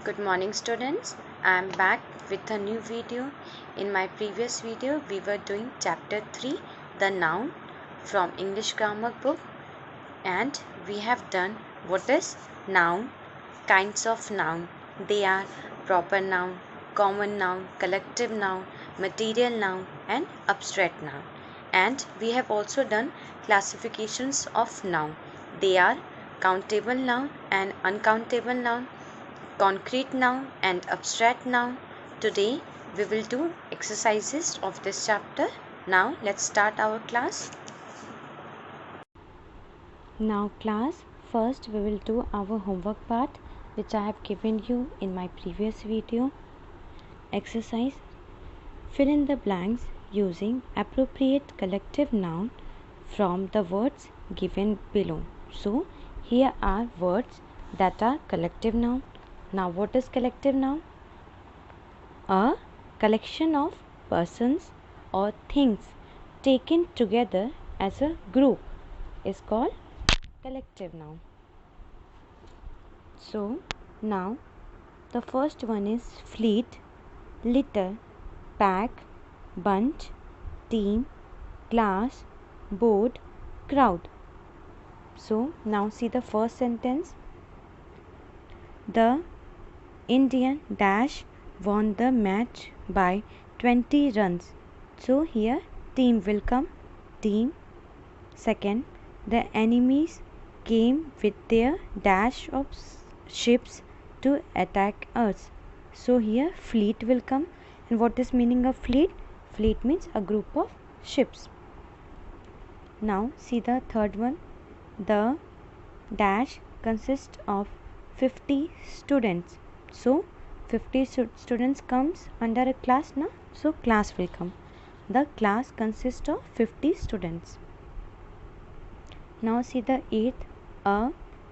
Good morning students. I am back with a new video. In my previous video we were doing chapter 3, the noun, from English grammar book, and we have done what is noun, kinds of noun. They are proper noun, common noun, collective noun, material noun and abstract noun. And we have also done classifications of noun. They are countable noun and uncountable noun, concrete noun and abstract noun. Today we will do exercises of this chapter. Now let's start our class. Now class, first we will do our homework part which I have given you in my previous video. Exercise: fill in the blanks using appropriate collective noun from the words given below. So here are words that are collective noun. Now what is collective noun? A collection of persons or things taken together as a group is called collective noun. So now the first one is fleet, litter, pack, bunch, team, class, board, crowd. So now see the first sentence. The Indian dash won the match by 20 runs. So here team will come, team. Second, the enemies came with their dash of ships to attack us. So here fleet will come. And what is meaning of fleet? Fleet means a group of ships. Now see the third one. The dash consists of 50 students. So 50 students comes under a class now. So class will come. The class consists of 50 students. Now see the eighth. A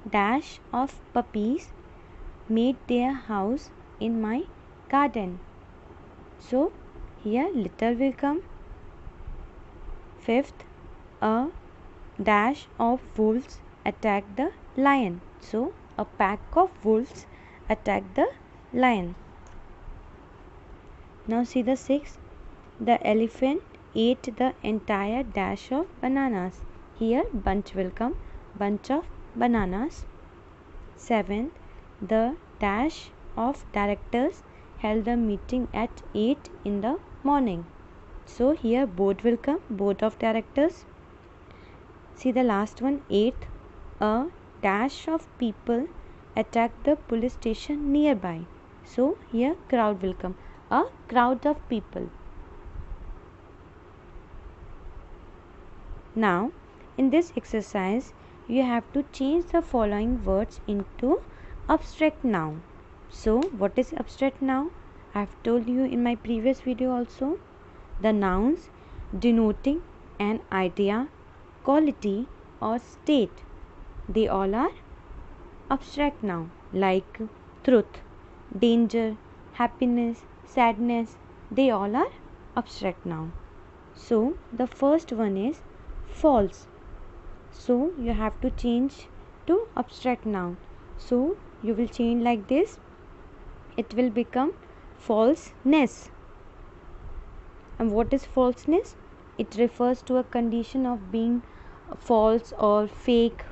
dash of puppies made their house in my garden. So here litter will come. Fifth, a dash of wolves attacked the lion. So a pack of wolves attacked the lion. Now see the sixth. The elephant ate the entire dash of bananas. Here bunch will come, bunch of bananas. Seventh, the dash of directors held a meeting at 8 in the morning. So here board will come, board of directors. See the last one, eighth, a dash of people attacked the police station nearby. So here crowd will come, a crowd of people. Now in this exercise you have to change the following words into abstract noun. So what is abstract noun? I have told you in my previous video also. The nouns denoting an idea, quality or state, they all are abstract noun, like truth, danger, happiness, sadness, they all are abstract noun. So the first one is false. So you have to change to abstract noun. So you will change like this. It will become falseness. And what is falseness? It refers to a condition of being false or fake.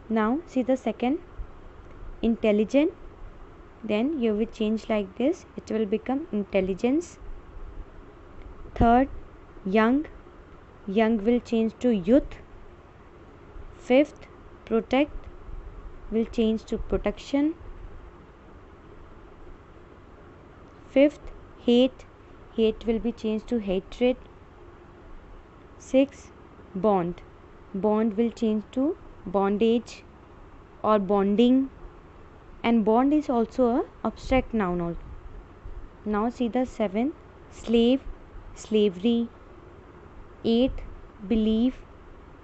Now see the second, intelligent. Then you will change like this. It will become intelligence. Third, young. Young will change to youth. Fifth, protect will change to protection. Fifth, hate. Hate will be changed to hatred. Sixth, bond. Bond will change to bondage or bonding. And bond is also a abstract noun. Now see the seventh, slave, slavery. Eighth, believe,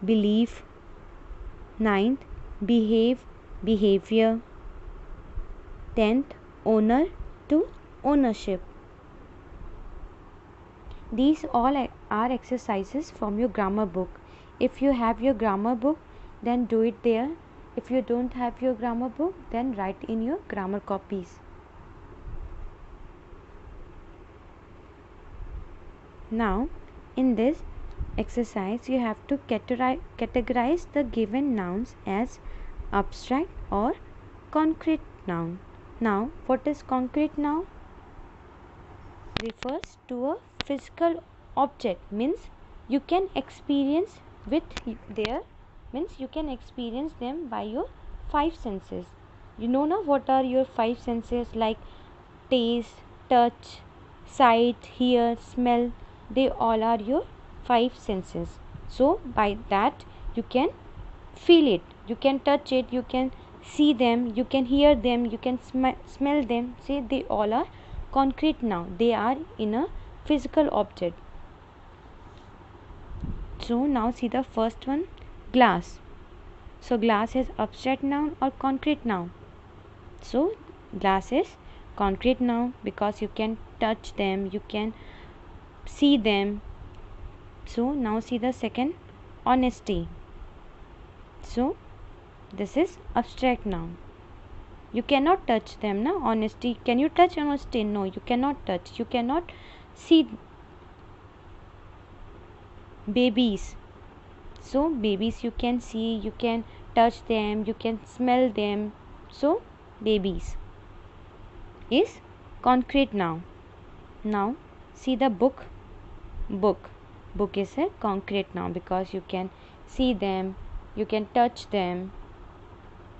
belief. Ninth, behave, behavior. 10th, owner to ownership. These all are exercises from your grammar book. If you have your grammar book, then do it there. If you don't have your grammar book, then write in your grammar copies. Now in this exercise you have to categorize the given nouns as abstract or concrete noun. Now what is concrete noun? Refers to a physical object, means you can experience with their, means you can experience them by your five senses. You know now what are your five senses, like taste, touch, sight, hear, smell. They all are your five senses. So by that you can feel it, you can touch it, you can see them, you can hear them, you can smell them. See, they all are concrete noun. They are in a physical object. So now see the first one, glass. So glass is abstract noun or concrete noun? So glass is concrete noun because you can touch them, you can see them. So now see the second, honesty. So this is abstract noun. You cannot touch them, na? Honesty. Can you touch honesty? No, you cannot touch. You cannot see babies. So babies you can see, you can touch them, you can smell them. So babies is concrete noun. Now see the book. Book is a concrete noun because you can see them, you can touch them.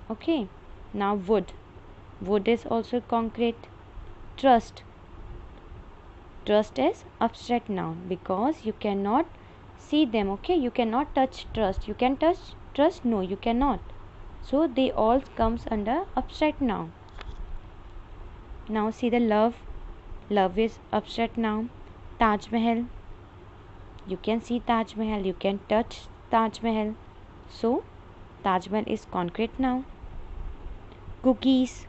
Okay. Now wood is also concrete. Trust is abstract noun because you cannot see them. Okay, you cannot touch trust. You can touch trust? No, you cannot. So they all comes under abstract noun. Now see the love is abstract noun. Taj Mahal, you can see Taj Mahal, you can touch Taj Mahal. So Taj Mahal is concrete noun. Cookies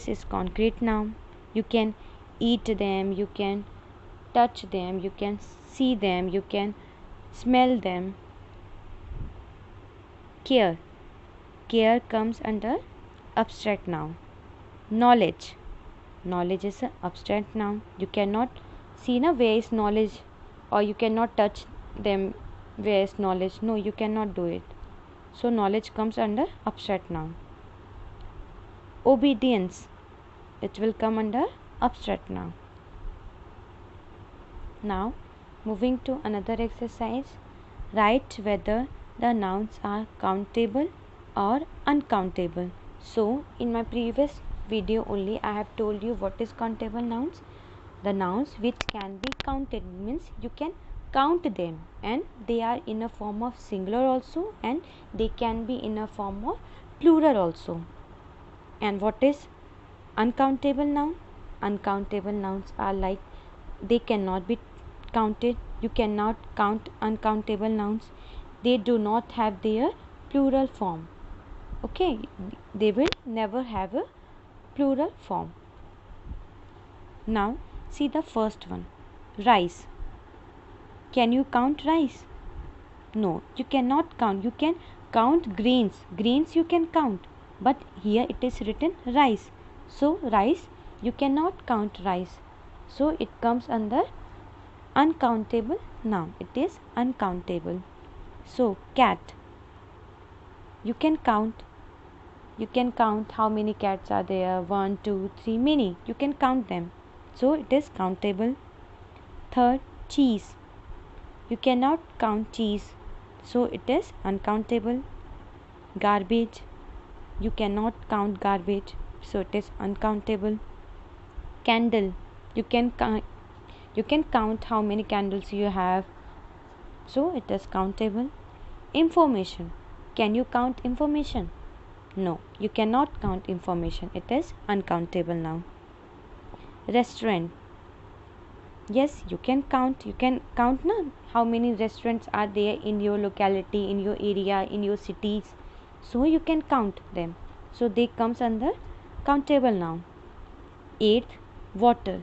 is concrete noun. You can eat them, you can touch them, you can see them, you can smell them. Care comes under abstract noun. Knowledge is an abstract noun. You cannot see na where is knowledge, or you cannot touch them where is knowledge. No, you cannot do it. So knowledge comes under abstract noun. Obedience, it will come under abstract noun. Now moving to another exercise, write whether the nouns are countable or uncountable. So in my previous video only I have told you what is countable nouns. The nouns which can be counted, means you can count them, and they are in a form of singular also, and they can be in a form of plural also. And what is uncountable noun? Uncountable nouns are like they cannot be counted. You cannot count uncountable nouns. They do not have their plural form. Okay, they will never have a plural form. Now see the first one, rice. Can you count rice? No, you cannot count. You can count grains. Grains you can count, but here it is written rice. So rice, you cannot count rice. So it comes under uncountable noun. It is uncountable. So cat, you can count. You can count how many cats are there. 1, 2, 3, many. You can count them. So it is countable. Third, cheese. You cannot count cheese. So it is uncountable. Garbage, you cannot count garbage. So it is uncountable. Candle, you can count how many candles you have. So it is countable. Information, can you count information? No, you cannot count information. It is uncountable now. Restaurant, yes, you can count. You can count na how many restaurants are there in your locality, in your area, in your cities. So you can count them. So they comes under countable noun. Eighth, water.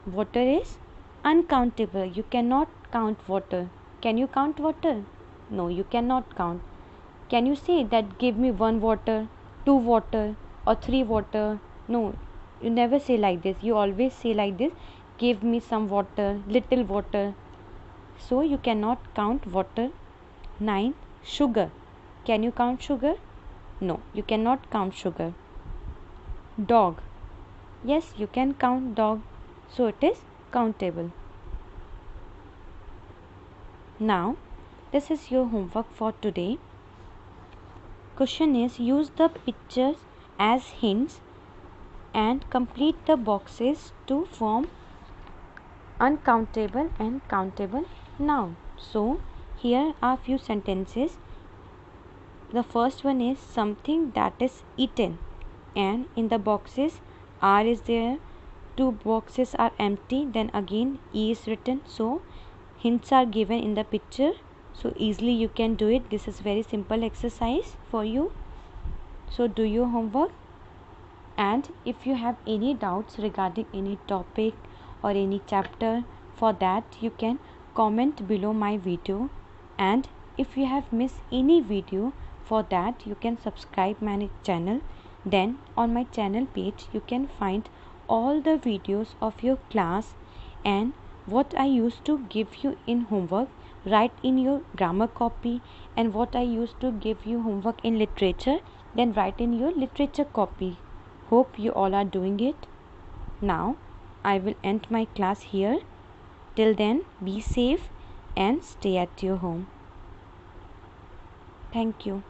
Water is uncountable. You cannot count water. Can you count water? No, you cannot count. Can you say that give me 1 water, 2 water or 3 water? No, you never say like this. You always say like this, give me some water, little water. So you cannot count water. 9. Sugar. Can you count sugar? No, you cannot count sugar. Dog. Yes, you can count dog. So it is countable. Now, this is your homework for today. Question is, use the pictures as hints and complete the boxes to form uncountable and countable noun. So, here are few sentences. The first one is something that is eaten, and in the boxes R is there, 2 boxes are empty, then again E is written. So hints are given in the picture, so easily you can do it. This is very simple exercise for you. So do your homework, and if you have any doubts regarding any topic or any chapter, for that you can comment below my video. And if you have missed any video, for that you can subscribe my channel. Then on my channel page you can find all the videos of your class, and what I used to give you in homework write in your grammar copy, and what I used to give you homework in literature, then write in your literature copy. Hope you all are doing it. Now I will end my class here. Till then, be safe and stay at your home. Thank you.